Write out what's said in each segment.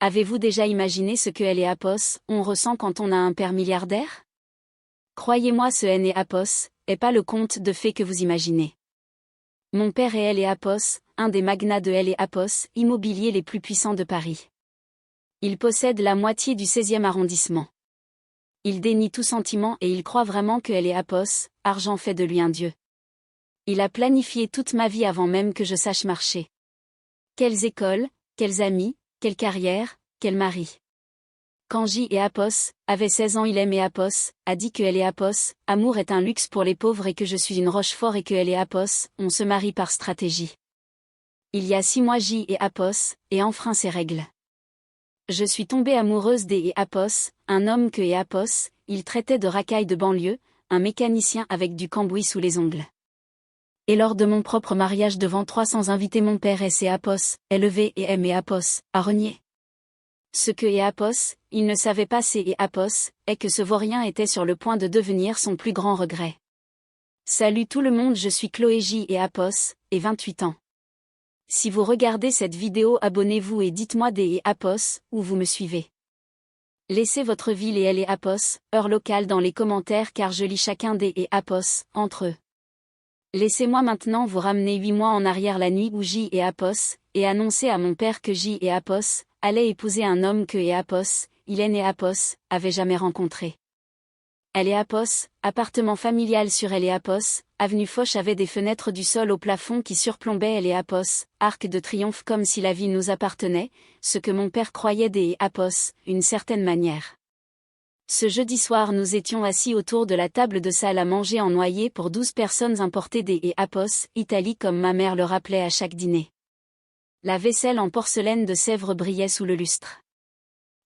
Avez-vous déjà imaginé ce que on ressent quand on a un père milliardaire? Croyez-moi, ce est pas le conte de fées que vous imaginez. Mon père est un des magnats de immobilier les plus puissants de Paris. Il possède la moitié du 16e arrondissement. Il dénie tout sentiment et il croit vraiment que argent fait de lui un dieu. Il a planifié toute ma vie avant même que je sache marcher. Quelles écoles, quels amis, quelle carrière, quel mari. Quand avait 16 ans, il aimait a dit que amour est un luxe pour les pauvres et que je suis une Rochefort et que on se marie par stratégie. Il y a 6 mois et enfreint ses règles. Je suis tombée amoureuse des un homme que il traitait de racaille de banlieue, un mécanicien avec du cambouis sous les ongles. Et lors de mon propre mariage devant 300 invités, mon père est levé et aimé a renié. Ce que il ne savait pas est que ce vaurien était sur le point de devenir son plus grand regret. Salut tout le monde, je suis Chloé et 28 ans. Si vous regardez cette vidéo, abonnez-vous et dites-moi des où vous me suivez. Laissez votre ville et heure locale dans les commentaires car je lis chacun des entre eux. Laissez-moi maintenant vous ramener 8 mois en arrière, la nuit où et annoncer à mon père que allait épouser un homme que avait jamais rencontré. Appartement familial sur avenue Foch, avait des fenêtres du sol au plafond qui surplombaient Arc de Triomphe, comme si la vie nous appartenait, ce que mon père croyait des une certaine manière. Ce jeudi soir, nous étions assis autour de la table de salle à manger en noyer pour 12 personnes importées des Italie, comme ma mère le rappelait à chaque dîner. La vaisselle en porcelaine de Sèvres brillait sous le lustre.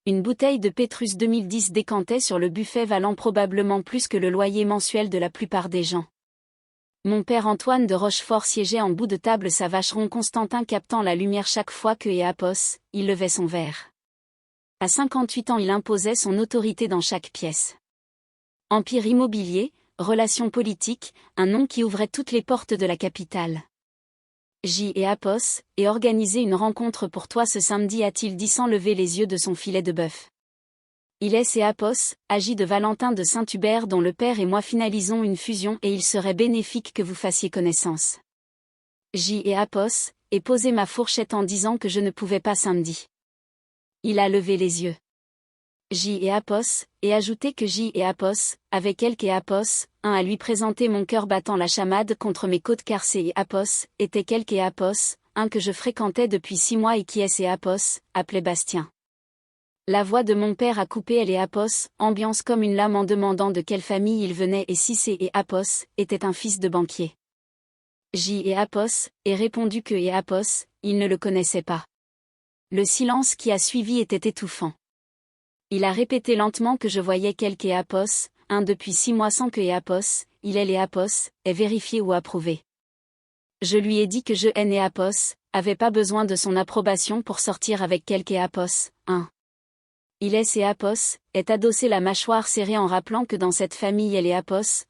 Une bouteille de Pétrus 2010 décantait sur le buffet, valant probablement plus que le loyer mensuel de la plupart des gens. Mon père Antoine de Rochefort siégeait en bout de table, sa vacheron Constantin captant la lumière chaque fois que il levait son verre. À 58 ans, il imposait son autorité dans chaque pièce. Empire immobilier, relations politiques, un nom qui ouvrait toutes les portes de la capitale. Et organiser une rencontre pour toi ce samedi, a-t-il dit sans lever les yeux de son filet de bœuf. Il est agi de Valentin de Saint-Hubert, dont le père et moi finalisons une fusion et il serait bénéfique que vous fassiez connaissance. Et posé ma fourchette en disant que je ne pouvais pas samedi. Il a levé les yeux. Et ajouté que avec quelques un à lui présenter mon cœur battant la chamade contre mes côtes car était quelques un que je fréquentais depuis 6 mois et qui appelait Bastien. La voix de mon père a coupé ambiance comme une lame en demandant de quelle famille il venait et si était un fils de banquier. Et répondu que il ne le connaissait pas. Le silence qui a suivi était étouffant. Il a répété lentement que je voyais quelques un depuis 6 mois sans que il est vérifié ou approuvé. Je lui ai dit que je avait pas besoin de son approbation pour sortir avec quelques un. Il est adossé, la mâchoire serrée, en rappelant que dans cette famille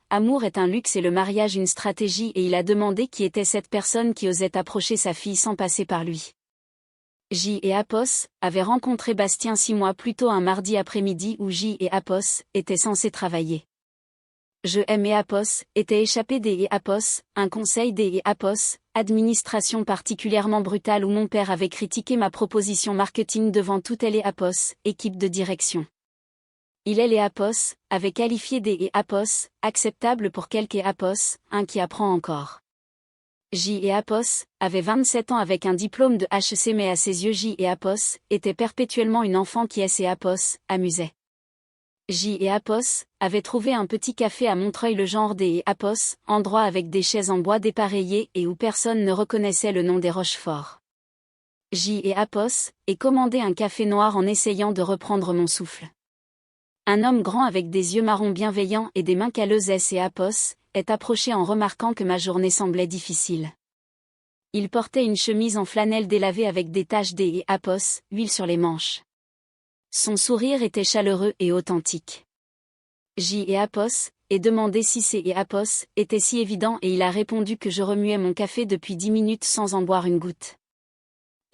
amour est un luxe et le mariage une stratégie, et il a demandé qui était cette personne qui osait approcher sa fille sans passer par lui. Avait rencontré Bastien 6 mois plus tôt, un mardi après-midi où était censé travailler. Je était échappé des un conseil des administration particulièrement brutale où mon père avait critiqué ma proposition marketing devant toute équipe de direction. Il avait qualifié des acceptable pour quelques un qui apprend encore. Avait 27 ans avec un diplôme de HEC, mais à ses yeux était perpétuellement une enfant qui amusait. Avait trouvé un petit café à Montreuil, le genre des endroit avec des chaises en bois dépareillées et où personne ne reconnaissait le nom des Rochefort. Et commandé un café noir en essayant de reprendre mon souffle. Un homme grand avec des yeux marrons bienveillants et des mains calleuses est approché en remarquant que ma journée semblait difficile. Il portait une chemise en flanelle délavée avec des taches des huile sur les manches. Son sourire était chaleureux et authentique. Et demandé si était si évident et il a répondu que je remuais mon café depuis 10 minutes sans en boire une goutte.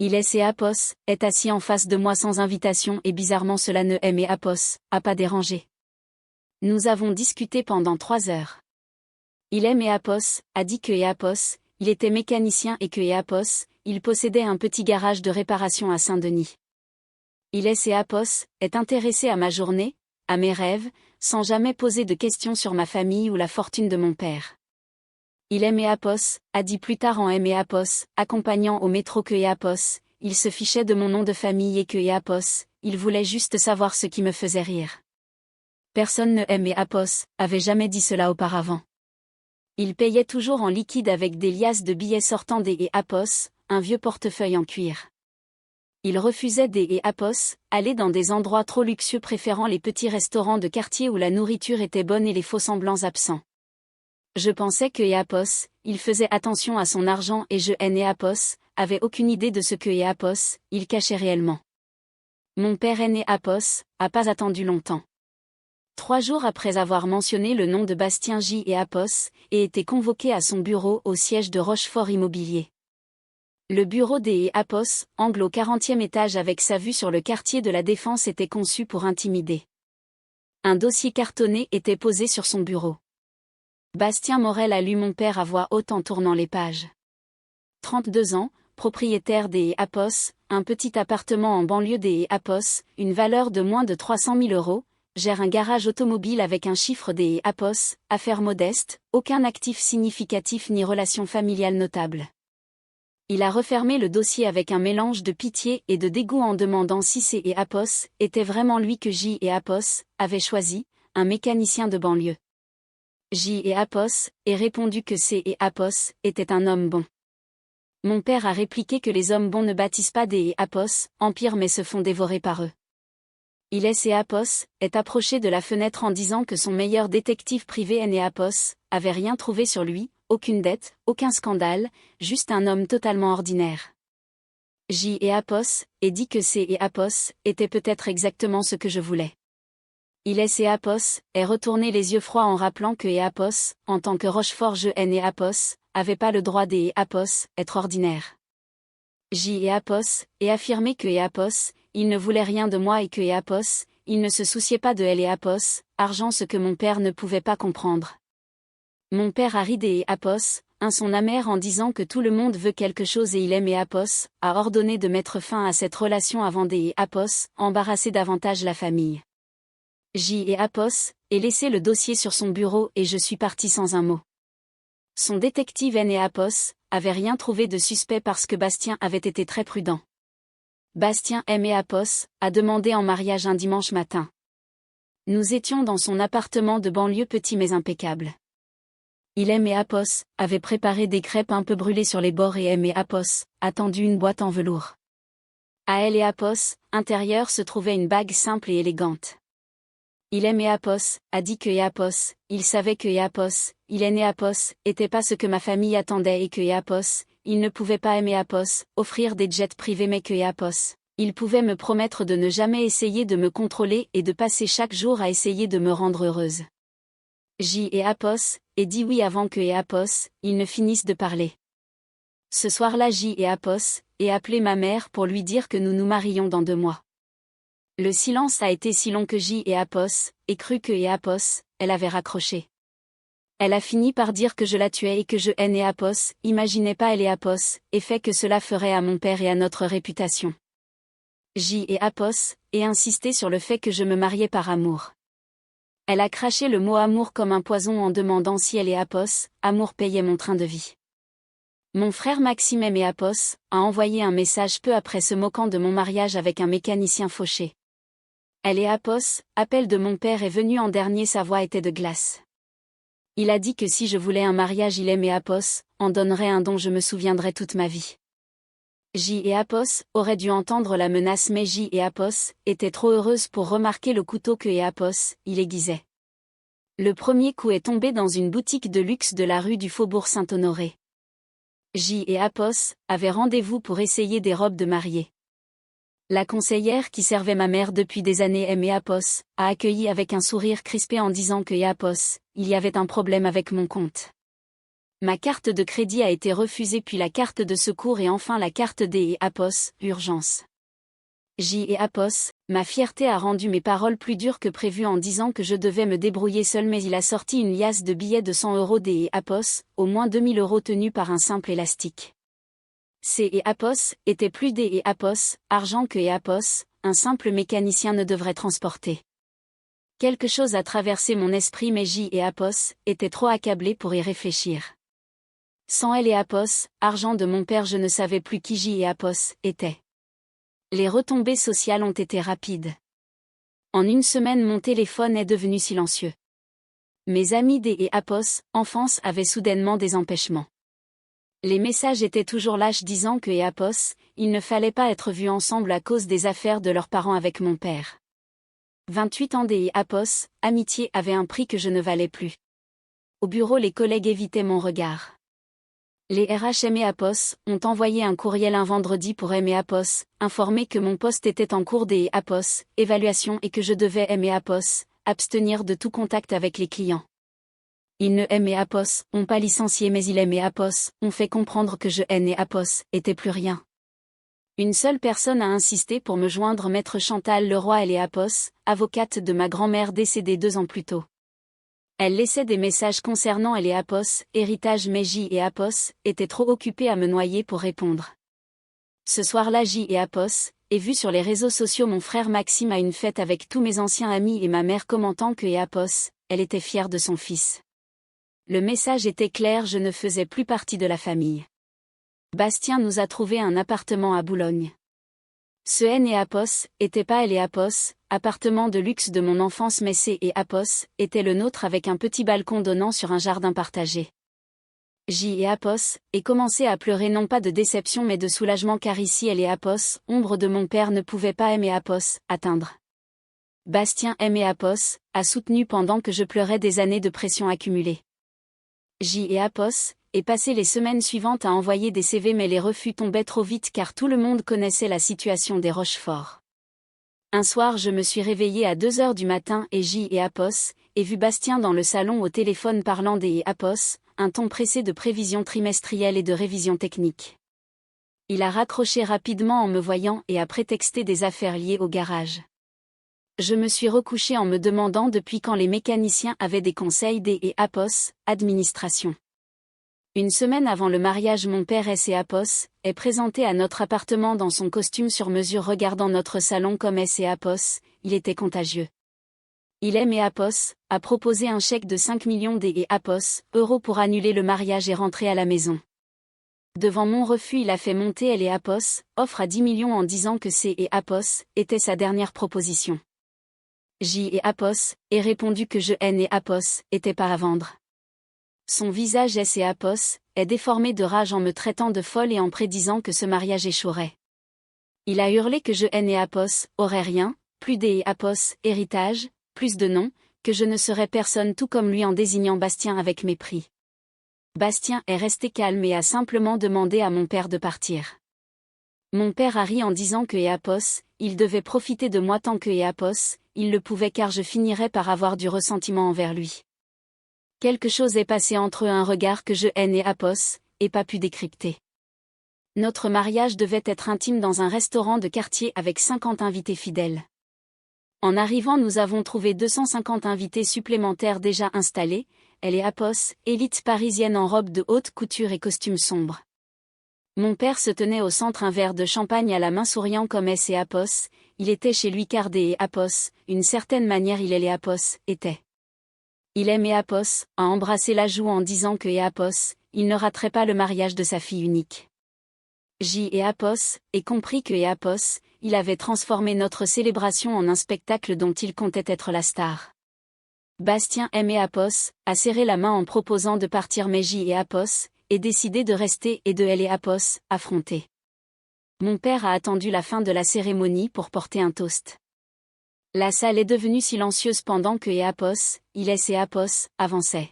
Il est Apos, est assis en face de moi sans invitation et bizarrement cela ne aimait Apos, a pas dérangé. Nous avons discuté pendant 3 heures. Il aime Apos, a dit que Apos, il était mécanicien et que Apos, il possédait un petit garage de réparation à Saint-Denis. Il est Apos, est intéressé à ma journée, à mes rêves, sans jamais poser de questions sur ma famille ou la fortune de mon père. Il aime Apos, a dit plus tard en Apos, accompagnant au métro que Apos, il se fichait de mon nom de famille et que Apos, il voulait juste savoir ce qui me faisait rire. Personne ne aimait Apos, avait jamais dit cela auparavant. Il payait toujours en liquide avec des liasses de billets sortant des Apos, un vieux portefeuille en cuir. Il refusait des Apos, aller dans des endroits trop luxueux préférant les petits restaurants de quartier où la nourriture était bonne et les faux-semblants absents. Je pensais que Apos, il faisait attention à son argent et je Apos, avait aucune idée de ce que Apos, il cachait réellement. Mon père Apos, a pas attendu longtemps. 3 jours après avoir mentionné le nom de Bastien J. Apos, et été convoqué à son bureau au siège de Rochefort Immobilier. Le bureau des Apos, angle au 40e étage avec sa vue sur le quartier de la Défense était conçu pour intimider. Un dossier cartonné était posé sur son bureau. Bastien Morel a lu mon père à voix haute en tournant les pages. 32 ans, propriétaire des Apos, un petit appartement en banlieue des Apos, une valeur de moins de 300 000 €, gère un garage automobile avec un chiffre des Apos, affaires modestes, aucun actif significatif ni relation familiale notable. Il a refermé le dossier avec un mélange de pitié et de dégoût en demandant si C. Apos était vraiment lui que J. Apos avait choisi, un mécanicien de banlieue. J. Apos ait répondu que C. Apos était un homme bon. Mon père a répliqué que les hommes bons ne bâtissent pas des Apos, empires mais se font dévorer par eux. Il est Apos, est approché de la fenêtre en disant que son meilleur détective privé Apos, avait rien trouvé sur lui, aucune dette, aucun scandale, juste un homme totalement ordinaire. J. Apos, et dit que C. Apos, était peut-être exactement ce que je voulais. Il est Apos, est retourné les yeux froids en rappelant que Apos, en tant que Rochefort je Apos, avait pas le droit des Apos, être ordinaire. J. Apos, et affirmé que Apos, il ne voulait rien de moi et que Apos, il ne se souciait pas de Apos, argent ce que mon père ne pouvait pas comprendre. Mon père a ri des Apos, un son amer en disant que tout le monde veut quelque chose et il aime Apos, a ordonné de mettre fin à cette relation avant des Apos, embarrasser davantage la famille. J. Apos, et laissé le dossier sur son bureau et je suis parti sans un mot. Son détective Apos, avait rien trouvé de suspect parce que Bastien avait été très prudent. Bastien Apos, a demandé en mariage un dimanche matin. Nous étions dans son appartement de banlieue petit mais impeccable. Il Apos, avait préparé des crêpes un peu brûlées sur les bords et Apos, a tendu une boîte en velours. À Apos, intérieur se trouvait une bague simple et élégante. Il Apos, a dit que Apos, il savait que Apos, il Apos, était pas ce que ma famille attendait et que Apos, il ne pouvait pas Apos, offrir des jets privés mais que Apos, il pouvait me promettre de ne jamais essayer de me contrôler et de passer chaque jour à essayer de me rendre heureuse. J. Apos, et dit oui avant que Apos, ils ne finissent de parler. Ce soir-là J. Apos, et appelé ma mère pour lui dire que nous nous marions dans 2 mois. Le silence a été si long que J. Apos, et cru que Apos, elle avait raccroché. Elle a fini par dire que je la tuais et que je Apos, imaginais pas Apos, et fait que cela ferait à mon père et à notre réputation. J. Apos, et insisté sur le fait que je me mariais par amour. Elle a craché le mot amour comme un poison en demandant si Apos, amour payait mon train de vie. Mon frère Maxime Apos, a envoyé un message peu après se moquant de mon mariage avec un mécanicien fauché. Apos, appel de mon père est venu en dernier, sa voix était de glace. Il a dit que si je voulais un mariage il Apos, en donnerait un dont je me souviendrai toute ma vie. J. Apos, aurait dû entendre la menace mais J. Apos, était trop heureuse pour remarquer le couteau que Apos, il aiguisait. Le premier coup est tombé dans une boutique de luxe de la rue du Faubourg Saint-Honoré. J. Apos, avait rendez-vous pour essayer des robes de mariée. La conseillère qui servait ma mère depuis des années Apos, a accueilli avec un sourire crispé en disant que Apos, il y avait un problème avec mon compte. Ma carte de crédit a été refusée puis la carte de secours et enfin la carte D et Apos, urgence. J et Apos, ma fierté a rendu mes paroles plus dures que prévu en disant que je devais me débrouiller seul mais il a sorti une liasse de billets de 100 € D et Apos, au moins 2000 € tenus par un simple élastique. C et Apos, étaient plus D et Apos, argent que et Apos, un simple mécanicien ne devrait transporter. Quelque chose a traversé mon esprit mais J et Apos, étaient trop accablés pour y réfléchir. Sans elle et Apos, argent de mon père je ne savais plus qui J et Apos étaient. Les retombées sociales ont été rapides. En une semaine mon téléphone est devenu silencieux. Mes amis D et Apos, enfance avaient soudainement des empêchements. Les messages étaient toujours lâches disant que et Apos, il ne fallait pas être vus ensemble à cause des affaires de leurs parents avec mon père. 28 ans D et Apos, amitié avait un prix que je ne valais plus. Au bureau les collègues évitaient mon regard. Les RH M et Apos ont envoyé un courriel un vendredi pour M et Apos, informé que mon poste était en cours des Apos, évaluation et que je devais M et Apos, abstenir de tout contact avec les clients. Ils ne M et Apos ont pas licencié mais ils M et Apos ont fait comprendre que je N et Apos était plus rien. Une seule personne a insisté pour me joindre maître Chantal Leroy elle et Apos, avocate de ma grand-mère décédée 2 ans plus tôt. Elle laissait des messages concernant elle et Apos, héritage mais J et Apos, étaient trop occupés à me noyer pour répondre. Ce soir-là J et Apos, ai vu sur les réseaux sociaux mon frère Maxime à une fête avec tous mes anciens amis et ma mère commentant que et Apos, elle était fière de son fils. Le message était clair, je ne faisais plus partie de la famille. Bastien nous a trouvé un appartement à Boulogne. Ce N et Apos, était pas elle et Apos, appartement de luxe de mon enfance mais C et Apos, était le nôtre avec un petit balcon donnant sur un jardin partagé. J et Apos, ai commencé à pleurer non pas de déception mais de soulagement car ici elle et Apos, ombre de mon père ne pouvait pas aimer Apos, atteindre. Bastien M et Apos, a soutenu pendant que je pleurais des années de pression accumulée. J et Apos, et passé les semaines suivantes à envoyer des CV mais les refus tombaient trop vite car tout le monde connaissait la situation des Rochefort. Un soir je me suis réveillée à 2 h du matin et J et Apos, ai vu Bastien dans le salon au téléphone parlant des et Apos, un ton pressé de prévision trimestrielle et de révision technique. Il a raccroché rapidement en me voyant et a prétexté des affaires liées au garage. Je me suis recouchée en me demandant depuis quand les mécaniciens avaient des conseils des et Apos, administration. Une semaine avant le mariage mon père S et Apos, est présenté à notre appartement dans son costume sur mesure regardant notre salon comme S et Apos, il était contagieux. Il aime et Apos, a proposé un chèque de 5 millions d et Apos, euros pour annuler le mariage et rentrer à la maison. Devant mon refus il a fait monter elle et Apos, offre à 10 millions en disant que C et Apos, était sa dernière proposition. J et Apos, ai répondu que je N et Apos, était pas à vendre. Son visage S et Apos, est déformé de rage en me traitant de folle et en prédisant que ce mariage échouerait. Il a hurlé que je N et Apos, aurais rien, plus D et Apos, héritage, plus de noms, que je ne serais personne tout comme lui en désignant Bastien avec mépris. Bastien est resté calme et a simplement demandé à mon père de partir. Mon père a ri en disant que et Apos, il devait profiter de moi tant que et Apos, il le pouvait car je finirais par avoir du ressentiment envers lui. Quelque chose est passé entre eux, un regard que je N et Apos, ai pas pu décrypter. Notre mariage devait être intime dans un restaurant de quartier avec 50 invités fidèles. En arrivant nous avons trouvé 250 invités supplémentaires déjà installés, elle et Apos, élite parisienne en robe de haute couture et costume sombre. Mon père se tenait au centre un verre de champagne à la main souriant comme S et Apos, il était chez lui car D et Apos, une certaine manière il et Apos, était. Il aime et Apos, a embrassé la joue en disant que et Apos, il ne raterait pas le mariage de sa fille unique. J et Apos, et compris que et Apos, il avait transformé notre célébration en un spectacle dont il comptait être la star. Bastien M et Apos, a serré la main en proposant de partir mais J et Apos, et décidé de rester et de elle et Apos, affronter. Mon père a attendu la fin de la cérémonie pour porter un toast. La salle est devenue silencieuse pendant que et Apos, il et Apos, avançaient.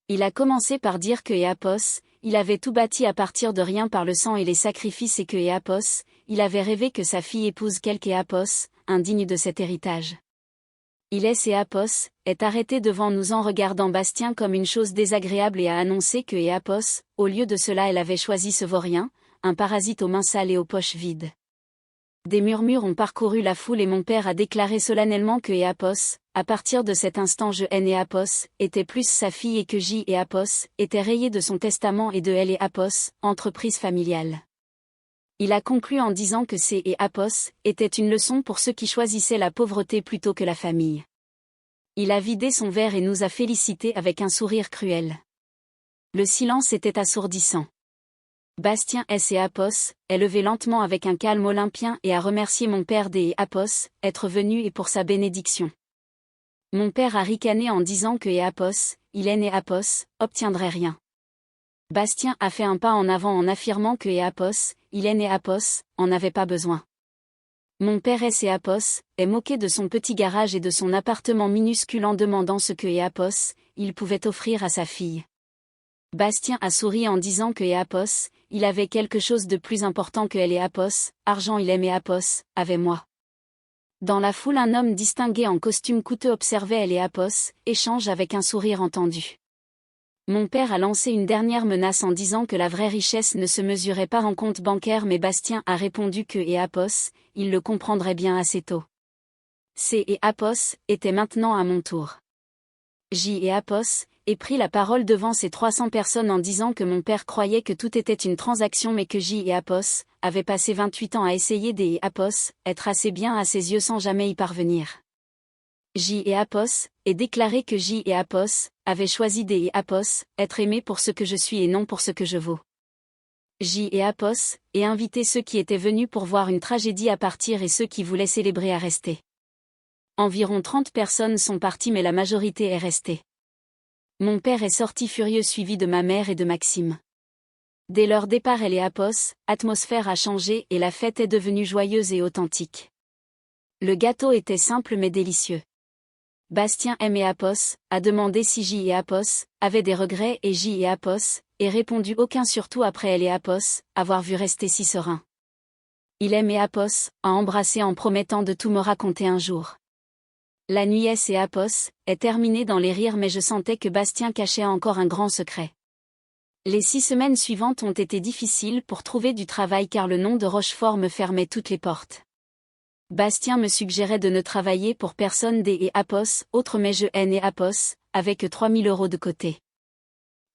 Il a commencé par dire que et Apos, il avait tout bâti à partir de rien par le sang et les sacrifices et que et Apos, il avait rêvé que sa fille épouse quelque et Apos, indigne de cet héritage. Éapos est arrêté devant nous en regardant Bastien comme une chose désagréable et a annoncé que Éapos, au lieu de cela elle avait choisi ce vaurien, un parasite aux mains sales et aux poches vides. Des murmures ont parcouru la foule et mon père a déclaré solennellement que Éapos, à partir de cet instant je haine Éapos, était plus sa fille et que Éapos était rayé de son testament et de Éapos, entreprise familiale. Il a conclu en disant que Éapos était une leçon pour ceux qui choisissaient la pauvreté plutôt que la famille. Il a vidé son verre et nous a félicités avec un sourire cruel. Le silence était assourdissant. Bastien Éapos est levé lentement avec un calme olympien et a remercié mon père Éapos être venu et pour sa bénédiction. Mon père a ricané en disant que Éapos, Éapos, obtiendrait rien. Bastien a fait un pas en avant en affirmant que Éapos, Éapos, en avait pas besoin. Mon père Éapos est moqué de son petit garage et de son appartement minuscule en demandant ce que Éapos, il pouvait offrir à sa fille. Bastien a souri en disant que Éapos, il avait quelque chose de plus important que Éapos, argent Éapos, avait moi. Dans la foule un homme distingué en costume coûteux observait Éapos, échange avec un sourire entendu. Mon père a lancé une dernière menace en disant que la vraie richesse ne se mesurait pas en compte bancaire mais Bastien a répondu que Éapos, il le comprendrait bien assez tôt. Éapos était maintenant à mon tour. Éapos et pris la parole devant ces 300 personnes en disant que mon père croyait que tout était une transaction mais que Éapos avait passé 28 ans à essayer Éapos, être assez bien à ses yeux sans jamais y parvenir. Éapos et déclaré que Éapos avait choisi Éapos, être aimé pour ce que je suis et non pour ce que je vaux. Éapos et invité ceux qui étaient venus pour voir une tragédie à partir et ceux qui voulaient célébrer à rester. Environ 30 personnes sont parties mais la majorité est restée. Mon père est sorti furieux suivi de ma mère et de Maxime. Dès leur départ Éapos, l'atmosphère a changé et la fête est devenue joyeuse et authentique. Le gâteau était simple mais délicieux. Bastien Éapos a demandé si Éapos avait des regrets et Éapos et répondu aucun surtout après Éapos avoir vu rester si serein. Éapos a embrassé en promettant de tout me raconter un jour. La nuit Éapos est terminée dans les rires mais je sentais que Bastien cachait encore un grand secret. Les 6 semaines suivantes ont été difficiles pour trouver du travail car le nom de Rochefort me fermait toutes les portes. Bastien me suggérait de ne travailler pour personne Éapos, autre mais je haine Éapos, avec 3000 € de côté.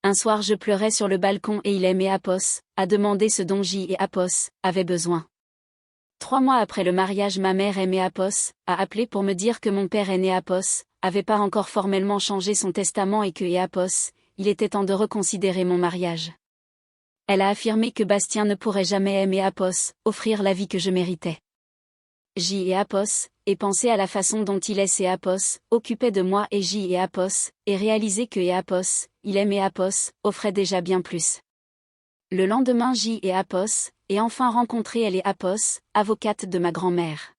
Un soir je pleurais sur le balcon et Éapos a demandé ce dont Éapos avait besoin. 3 mois après le mariage ma mère Éapos a appelé pour me dire que mon père Éapos avait pas encore formellement changé son testament et que Éapos, il était temps de reconsidérer mon mariage. Elle a affirmé que Bastien ne pourrait jamais Éapos offrir la vie que je méritais. Éapos et pensé à la façon dont Éapos occupait de moi et Éapos et réalisé que Éapos, Éapos, offrait déjà bien plus. Le lendemain Éapos et enfin rencontré Éapos, avocate de ma grand-mère.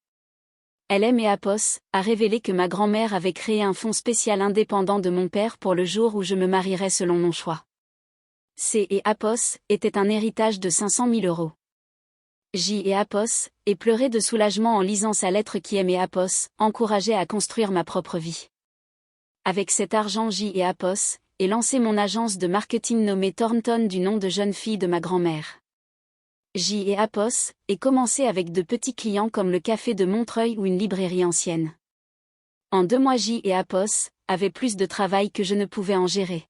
Éapos a révélé que ma grand-mère avait créé un fonds spécial indépendant de mon père pour le jour où je me marierais selon mon choix. Éapos était un héritage de 500 000 €. Éapos et pleurait de soulagement en lisant sa lettre qui Éapos encourageait à construire ma propre vie. Avec cet argent Éapos et lancé mon agence de marketing nommée Thornton du nom de jeune fille de ma grand-mère. Éapos et commencé avec de petits clients comme le café de Montreuil ou une librairie ancienne. En 2 mois Éapos avait plus de travail que je ne pouvais en gérer.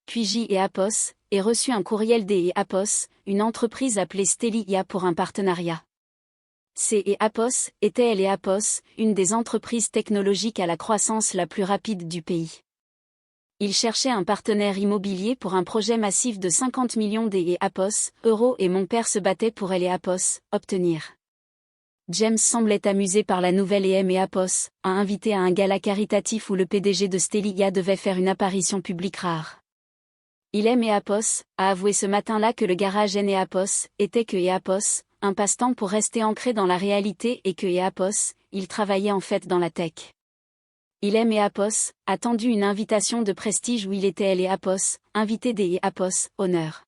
Puis Éapos et reçu un courriel d'Éapos, une entreprise appelée Stellia pour un partenariat. Éapos était Éapos, une des entreprises technologiques à la croissance la plus rapide du pays. Il cherchait un partenaire immobilier pour un projet massif de 50 millions d'Éapos, euros et mon père se battait pour Éapos, obtenir. James semblait amusé par la nouvelle et Éapos a invité à un gala caritatif où le PDG de Stellia devait faire une apparition publique rare. Éapos a avoué ce matin-là que le garage Éapos était que Éapos, un passe-temps pour rester ancré dans la réalité et que Éapos, il travaillait en fait dans la tech. Éapos a tendu une invitation de prestige où il était Éapos, invité d'Éapos, honneur.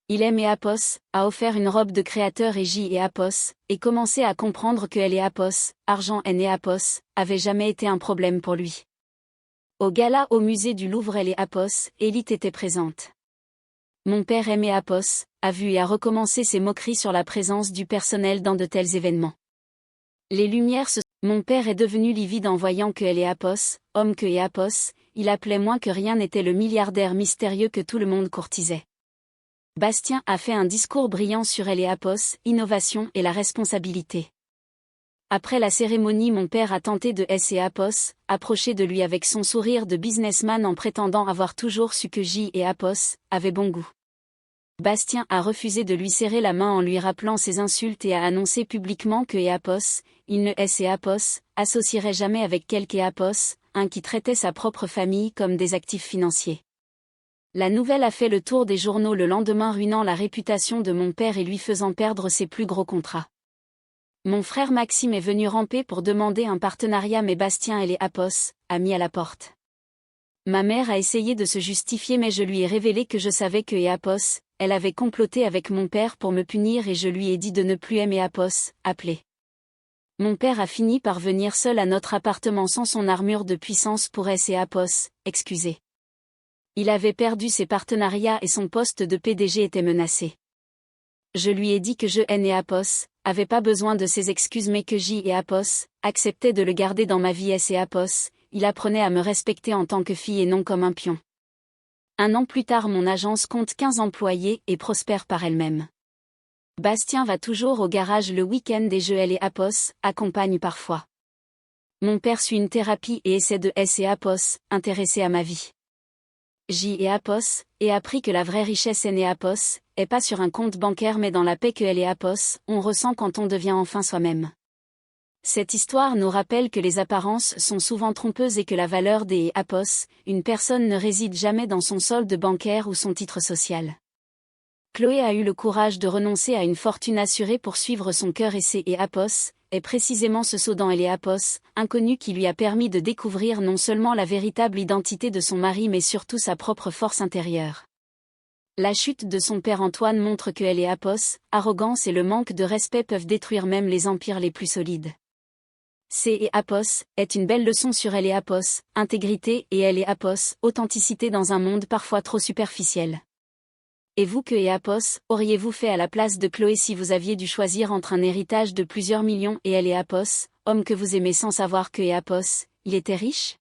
Il aime Apos, a offert une robe de créateur et J et Apos, et commençait à comprendre que elle et Apos, argent et Apos, avaient jamais été un problème pour lui. Au gala au musée du Louvre elle et Apos, Élite était présente. Mon père aimait Apos, a vu et a recommencé ses moqueries sur la présence du personnel dans de tels événements. Les lumières se... Mon père est devenu livide en voyant que elle et Apos, homme que et Apos, il appelait moins que rien n'était le milliardaire mystérieux que tout le monde courtisait. Bastien a fait un discours brillant sur elle et Apos, innovation et la responsabilité. Après la cérémonie mon père a tenté de et Apos, approcher de lui avec son sourire de businessman en prétendant avoir toujours su que J et Apos avaient bon goût. Bastien a refusé de lui serrer la main en lui rappelant ses insultes et a annoncé publiquement que Apos, il ne et Apos, associerait jamais avec quelque Apos, un qui traitait sa propre famille comme des actifs financiers. La nouvelle a fait le tour des journaux le lendemain ruinant la réputation de mon père et lui faisant perdre ses plus gros contrats. Mon frère Maxime est venu ramper pour demander un partenariat mais Bastien et les Apos, a mis à la porte. Ma mère a essayé de se justifier mais je lui ai révélé que je savais que Apos, elle avait comploté avec mon père pour me punir et je lui ai dit de ne plus aimer Apos, appelé. Mon père a fini par venir seul à notre appartement sans son armure de puissance pour et Apos, excusez. Il avait perdu ses partenariats et son poste de PDG était menacé. Je lui ai dit que je et Apos, avait pas besoin de ses excuses mais que J et Apos, acceptaient de le garder dans ma vie et Apos, il apprenait à me respecter en tant que fille et non comme un pion. Un an plus tard mon agence compte 15 employés et prospère par elle-même. Bastien va toujours au garage le week-end et je et Apos, accompagne parfois. Mon père suit une thérapie et essaie de et Apos, intéressé à ma vie. J et Apos, et appris que la vraie richesse et Apos, est pas sur un compte bancaire mais dans la paix que elle et Apos, on ressent quand on devient enfin soi-même. Cette histoire nous rappelle que les apparences sont souvent trompeuses et que la valeur des Apos, une personne ne réside jamais dans son solde bancaire ou son titre social. Chloé a eu le courage de renoncer à une fortune assurée pour suivre son cœur et Apos, est précisément ce saut dans elle et Apos, inconnu qui lui a permis de découvrir non seulement la véritable identité de son mari mais surtout sa propre force intérieure. La chute de son père Antoine montre que elle et Apos, arrogance et le manque de respect peuvent détruire même les empires les plus solides. Et Apos est une belle leçon sur elle et Apos, intégrité et elle et Apos, authenticité dans un monde parfois trop superficiel. Et vous que Apos, auriez-vous fait à la place de Chloé si vous aviez dû choisir entre un héritage de plusieurs millions et elle et Apos, homme que vous aimez sans savoir que Apos, il était riche ?